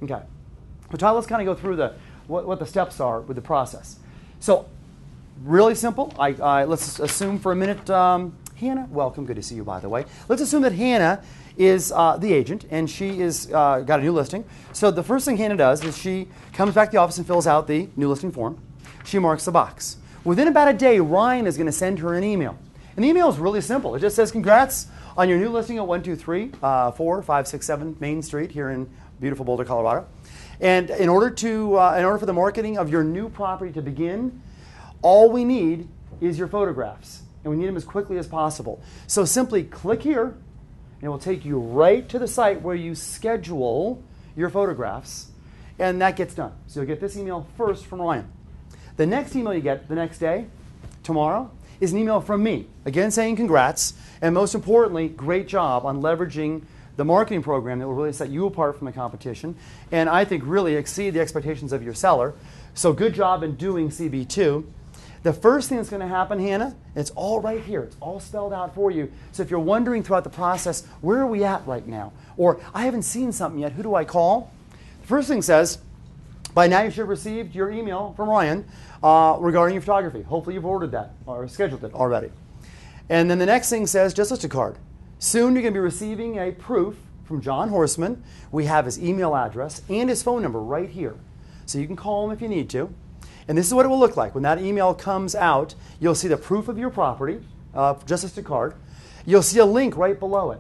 Okay. So Todd, let's kind of go through what the steps are with the process. So really simple. Let's assume for a minute, Hannah, welcome. Good to see you, by the way. Let's assume that Hannah is the agent, and she is got a new listing. So the first thing Hannah does is she comes back to the office and fills out the new listing form. She marks the box. Within about a day, Ryan is going to send her an email. And the email is really simple. It just says, congrats on your new listing at 123 4567 Main Street here in beautiful Boulder, Colorado. And in order for the marketing of your new property to begin, all we need is your photographs. And we need them as quickly as possible. So simply click here, and it will take you right to the site where you schedule your photographs, and that gets done. So you'll get this email first from Ryan. The next email you get the next day, tomorrow, is an email from me, again saying congrats, and most importantly, great job on leveraging the marketing program that will really set you apart from the competition, and I think really exceed the expectations of your seller. So good job in doing CB2. The first thing that's going to happen, Hannah, it's all right here. It's all spelled out for you. So if you're wondering throughout the process, where are we at right now? Or I haven't seen something yet, who do I call? The first thing says, by now you should have received your email from Ryan regarding your photography. Hopefully you've ordered that or scheduled it already. And then the next thing says, just list a card. Soon you're going to be receiving a proof from John Horseman. We have his email address and his phone number right here. So you can call him if you need to. And this is what it will look like. When that email comes out, you'll see the proof of your property, just list a card. You'll see a link right below it.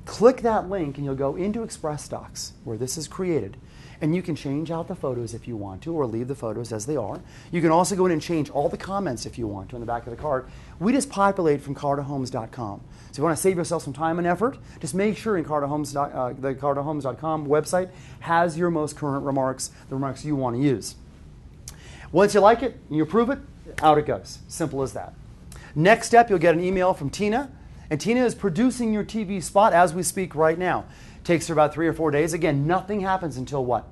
Click that link and you'll go into Express Docs where this is created. And you can change out the photos if you want to, or leave the photos as they are. You can also go in and change all the comments if you want to on the back of the card. We just populate from carterhomes.com. So if you want to save yourself some time and effort, just make sure the carterhomes.com website has your most current remarks, the remarks you want to use. Once you like it and you approve it, out it goes. Simple as that. Next step, you'll get an email from Tina. And Tina is producing your TV spot as we speak right now. Takes her about 3 or 4 days. Again, nothing happens until what?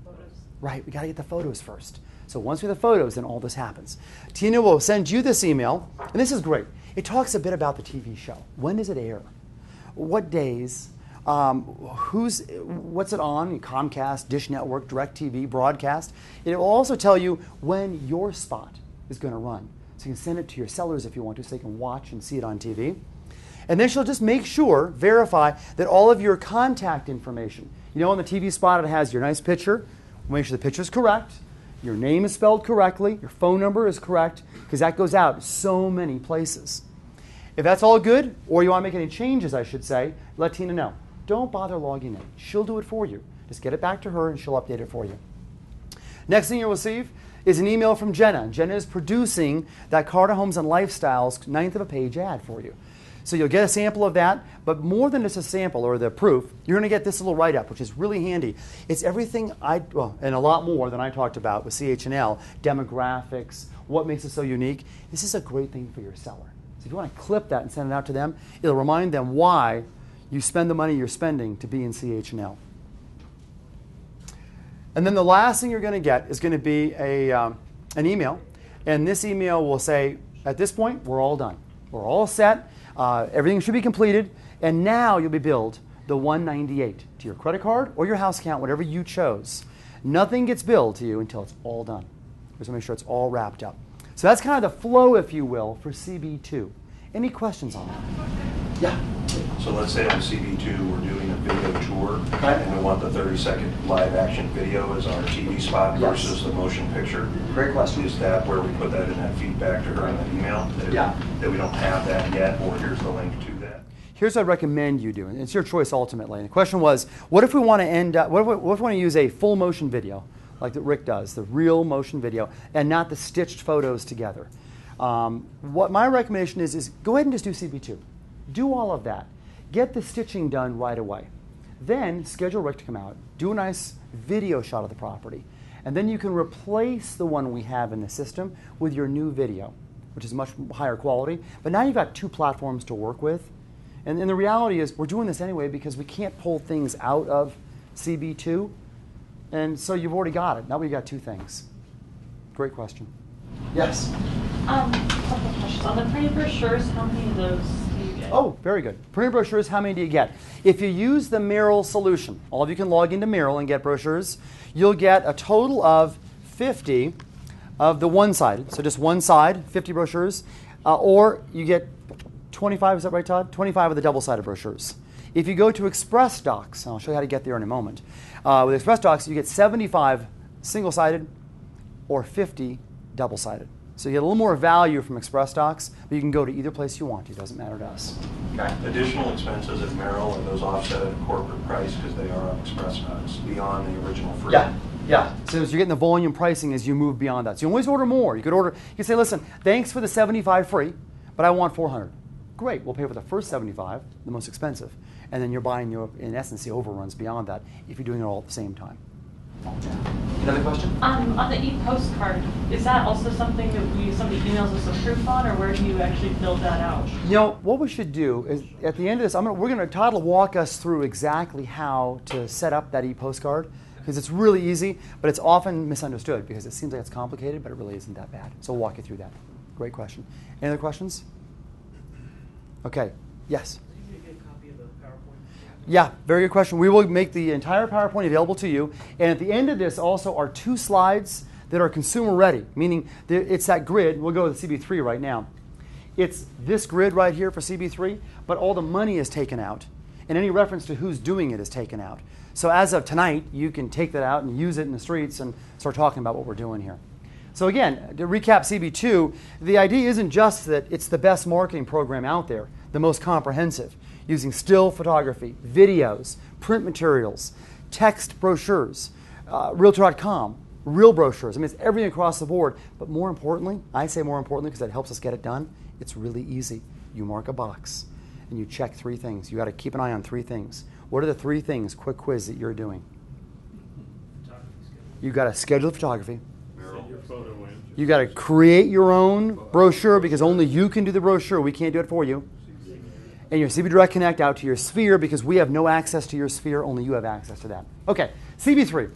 Photos. Right, we got to get the photos first. So once we have the photos, then all this happens. Tina will send you this email, and this is great. It talks a bit about the TV show. When does it air? What days? What's it on? Comcast, Dish Network, DirecTV, broadcast. It will also tell you when your spot is going to run. So you can send it to your sellers if you want to, so they can watch and see it on TV. And then she'll just make sure, verify that all of your contact information, you know on the TV spot it has your nice picture, make sure the picture is correct, your name is spelled correctly, your phone number is correct, because that goes out so many places. If that's all good, or you want to make any changes, I should say, let Tina know. Don't bother logging in. She'll do it for you. Just get it back to her and she'll update it for you. Next thing you'll receive is an email from Jenna. Jenna is producing that Carter Homes and Lifestyles 9th of a page ad for you. So you'll get a sample of that, but more than just a sample or the proof, you're going to get this little write-up, which is really handy. It's everything and a lot more than I talked about with CH&L, demographics, what makes it so unique. This is a great thing for your seller. So if you want to clip that and send it out to them, it'll remind them why you spend the money you're spending to be in CH&L. And then the last thing you're going to get is going to be an email, and this email will say, at this point, we're all done. We're all set. Everything should be completed, and now you'll be billed the $198 to your credit card or your house account, whatever you chose. Nothing gets billed to you until it's all done. We just want to make sure it's all wrapped up. So that's kind of the flow, if you will, for CB2. Any questions on that? Yeah. So let's say on CB2 we're doing a video tour, okay, and we want the 30-second live action video as our TV spot versus the motion picture. Great question. Is that where we put that in that feedback to her in the email? That we don't have that yet, or here's the link to that? Here's what I recommend you do. It's your choice ultimately. And the question was, what if we want to what if we want to use a full motion video like that Rick does, the real motion video, and not the stitched photos together? What my recommendation is go ahead and just do CB2. Do all of that. Get the stitching done right away. Then schedule Rick to come out, do a nice video shot of the property, and then you can replace the one we have in the system with your new video, which is much higher quality. But now you've got 2 platforms to work with. And the reality is we're doing this anyway because we can't pull things out of CB2. And so you've already got it. Now we've got 2 things. Great question. Yes? A couple of questions. On the printed brochures, how many of those do you get? Oh, very good. Printed brochures, how many do you get? If you use the Merrill solution, all of you can log into Merrill and get brochures. You'll get a total of 50 of the one-sided, so just one side, 50 brochures, or you get 25, is that right, Todd? 25 of the double-sided brochures. If you go to Express Docs, and I'll show you how to get there in a moment, with Express Docs, you get 75 single-sided or 50 double-sided. So you get a little more value from Express Docs, but you can go to either place you want. It doesn't matter to us. Okay. Additional expenses at Merrill, are those offset at corporate price because they are on Express Docs beyond the original free? Yeah. So as you're getting the volume pricing as you move beyond that. So you always order more. You can say, listen, thanks for the 75 free, but I want 400. Great, we'll pay for the first 75, the most expensive, and then you're buying in essence, the overruns beyond that if you're doing it all at the same time. Another question? On the e-postcard, is that also something that somebody emails us a proof on, or where do you actually build that out? You know, what we should do is at the end of this, Todd will walk us through exactly how to set up that e-postcard, because it's really easy, but it's often misunderstood because it seems like it's complicated, but it really isn't that bad. So we'll walk you through that. Great question. Any other questions? Okay. Yes? Yeah, very good question. We will make the entire PowerPoint available to you. And at the end of this also are 2 slides that are consumer ready, meaning it's that grid. We'll go to the CB3 right now. It's this grid right here for CB3, but all the money is taken out. And any reference to who's doing it is taken out. So as of tonight, you can take that out and use it in the streets and start talking about what we're doing here. So again, to recap CB2, the idea isn't just that it's the best marketing program out there, the most comprehensive, using still photography, videos, print materials, text brochures, Realtor.com, real brochures. I mean, it's everything across the board. But more importantly, I say more importantly because that helps us get it done, it's really easy. You mark a box and you check 3 things. You got to keep an eye on 3 things. What are the 3 things, quick quiz, that you're doing? You got to schedule the photography. You got to create your own brochure because only you can do the brochure. We can't do it for you. And your CB Direct Connect out to your sphere because we have no access to your sphere. Only you have access to that. Okay, CB3.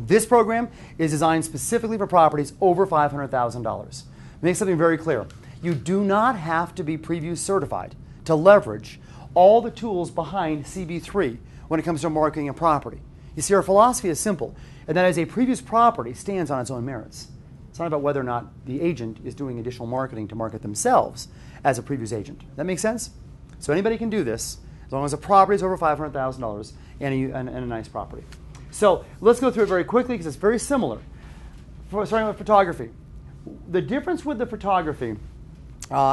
This program is designed specifically for properties over $500,000. Make something very clear. You do not have to be preview certified to leverage all the tools behind CB3 when it comes to marketing a property. You see, our philosophy is simple, and that is a previous property stands on its own merits. It's not about whether or not the agent is doing additional marketing to market themselves as a previous agent. That makes sense? So anybody can do this as long as the property is over $500,000 and a nice property. So let's go through it very quickly because it's very similar. Starting with photography. The difference with the photography,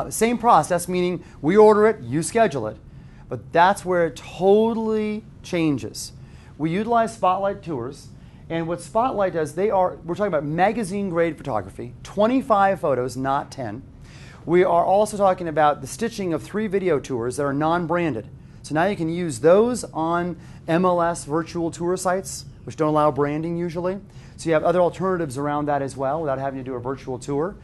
same process, meaning we order it, you schedule it, but that's where it totally changes. We utilize Spotlight tours, and what Spotlight does, we're talking about magazine-grade photography, 25 photos, not 10. We are also talking about the stitching of 3 video tours that are non-branded. So now you can use those on MLS virtual tour sites, which don't allow branding usually. So you have other alternatives around that as well without having to do a virtual tour.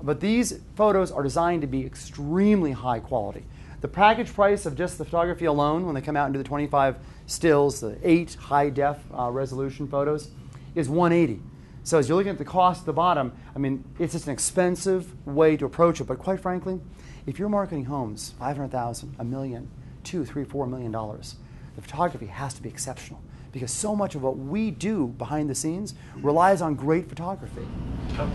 But these photos are designed to be extremely high quality. The package price of just the photography alone, when they come out and do the 25 stills, the 8 high-def resolution photos, is $180. So as you're looking at the cost at the bottom, I mean, it's just an expensive way to approach it. But quite frankly, if you're marketing homes, $500,000, $1 million, $2, $3, $4 million, the photography has to be exceptional because so much of what we do behind the scenes relies on great photography. A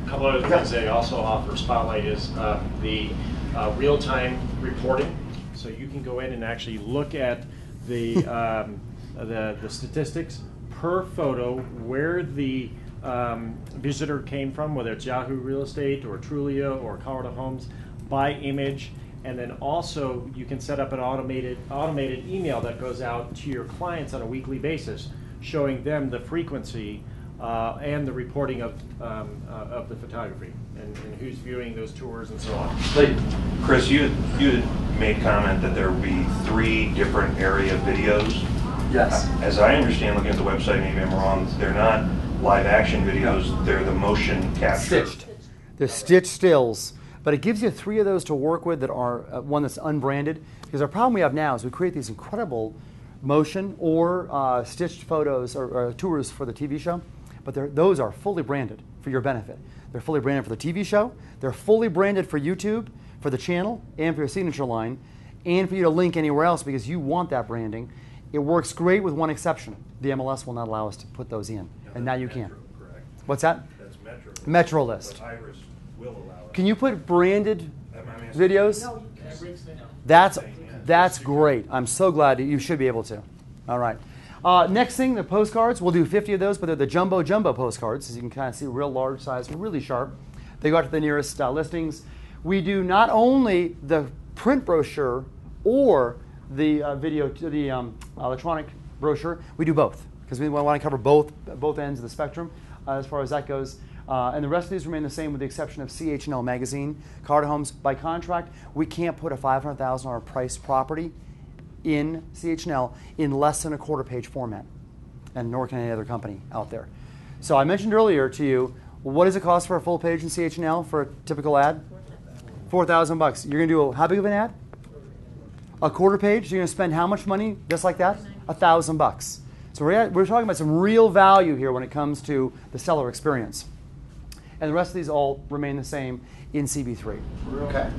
couple other things they also offer, Spotlight, is the real-time reporting. So you can go in and actually look at the statistics per photo, where the visitor came from, whether it's Yahoo Real Estate or Trulia or Colorado Homes, by image. And then also you can set up an automated email that goes out to your clients on a weekly basis, showing them the frequency and the reporting of the photography and who's viewing those tours and so on. Chris, you had made comment that there would be 3 different area videos. Yes. As I understand, looking at the website, maybe I'm wrong, they're not live action videos, they're the motion capture. Stitched. They're stitched stills. But it gives you 3 of those to work with that are one that's unbranded. Because our problem we have now is we create these incredible motion or stitched photos or tours for the TV show. But those are fully branded for your benefit. They're fully branded for the TV show. They're fully branded for YouTube, for the channel, and for your signature line. and for you to link anywhere else because you want that branding. It works great with one exception. The MLS will not allow us to put those in, and now you can. Correct. What's that? That's Metro. Metro List. But Iris will allow it. Can you put branded I'm asking- videos? That's great. I'm so glad that you should be able to. All right. Next thing, the postcards. We'll do 50 of those, but they're the jumbo postcards, as you can kind of see, real large size, really sharp. They go out to the nearest listings. We do not only the print brochure or the electronic brochure. We do both because we want to cover both ends of the spectrum as far as that goes. And the rest of these remain the same with the exception of CH&L Magazine. Carter Homes, by contract, we can't put a $500,000 price property in CH&L in less than a quarter-page format, and nor can any other company out there. So I mentioned earlier to you, what does it cost for a full page in CH&L for a typical ad? $4,000. You're going to do how big of an ad? A quarter page. You're going to spend how much money just like that? $1,000. So we're talking about some real value here when it comes to the seller experience. And the rest of these all remain the same in CB3. Okay.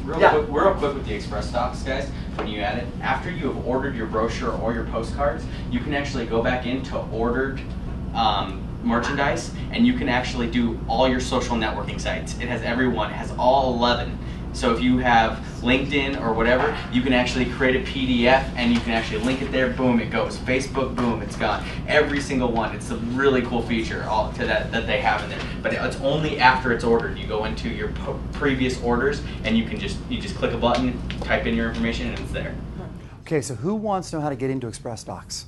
Real quick with the Express Stocks, guys. When you add it, after you have ordered your brochure or your postcards, you can actually go back into ordered merchandise, and you can actually do all your social networking sites. It has everyone. It has all 11. So if you have LinkedIn or whatever, you can actually create a PDF and you can actually link it there. Boom, it goes. Facebook, boom, it's gone. Every single one. It's a really cool feature that they have in there. But it's only after it's ordered. You go into your previous orders and you just click a button, type in your information, and it's there. Okay, so who wants to know how to get into Express Docs?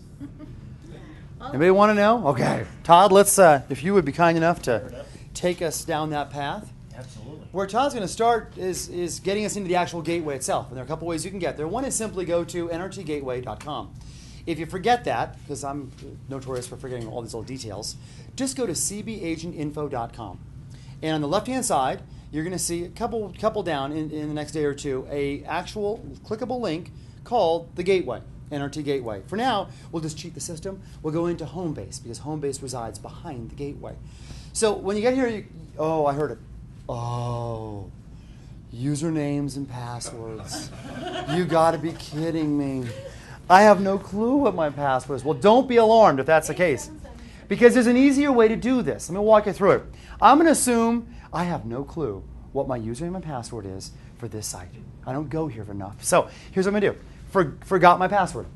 Anybody want to know? Okay, Todd, let's if you would be kind enough to take us down that path. Absolutely. Where Todd's going to start is getting us into the actual gateway itself. And there are a couple ways you can get there. One is simply go to nrtgateway.com. If you forget that, because I'm notorious for forgetting all these little details, just go to cbagentinfo.com. And on the left-hand side, you're going to see a couple down in the next day or two, a actual clickable link called the Gateway, NRT Gateway. For now, we'll just cheat the system. We'll go into Homebase because Homebase resides behind the Gateway. So when you get here, I heard it. Oh, usernames and passwords. You got to be kidding me. I have no clue what my password is. Well, don't be alarmed if that's the case, because there's an easier way to do this. Let me walk you through it. I'm going to assume I have no clue what my username and password is for this site. I don't go here enough. So here's what I'm going to do. Forgot my password.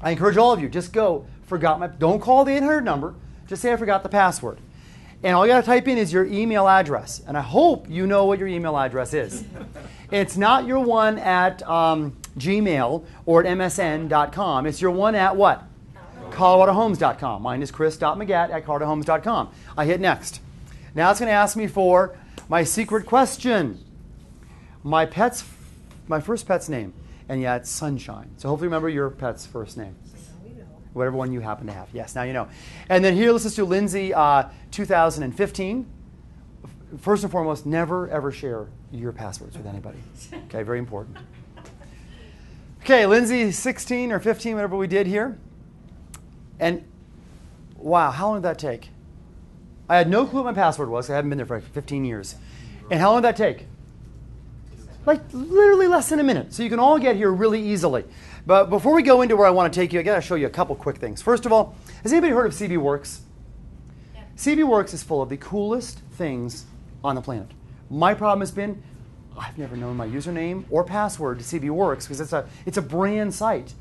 I encourage all of you, just go, don't call the 800 number. Just say I forgot the password. And all you got to type in is your email address. And I hope you know what your email address is. It's not your one at Gmail or at msn.com. It's your one at what? coloradohomes.com. Mine is chris.mcgatt@coloradohomes.com. I hit next. Now it's going to ask me for my secret question. My first pet's name. And yeah, it's Sunshine. So hopefully remember your pet's first name. Whatever one you happen to have. Yes, now you know. And then here, let's just do Lindsay 2015. First and foremost, never ever share your passwords with anybody. Okay, very important. Okay, Lindsay 16 or 15, whatever we did here. And wow, how long did that take? I had no clue what my password was. I hadn't been there for like 15 years. And how long did that take? Like literally less than a minute. So you can all get here really easily. But before we go into where I want to take you, I got to show you a couple quick things. First of all, has anybody heard of CB Works? Yeah. CB Works is full of the coolest things on the planet. My problem has been I've never known my username or password to CB Works because it's a brand site.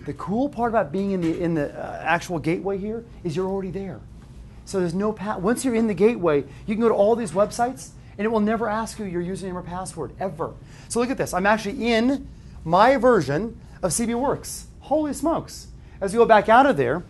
The cool part about being in the actual gateway here is you're already there. So there's no once you're in the gateway, you can go to all these websites and it will never ask you your username or password ever. So look at this. I'm actually in my version of CB Works. Holy smokes. As we go back out of there,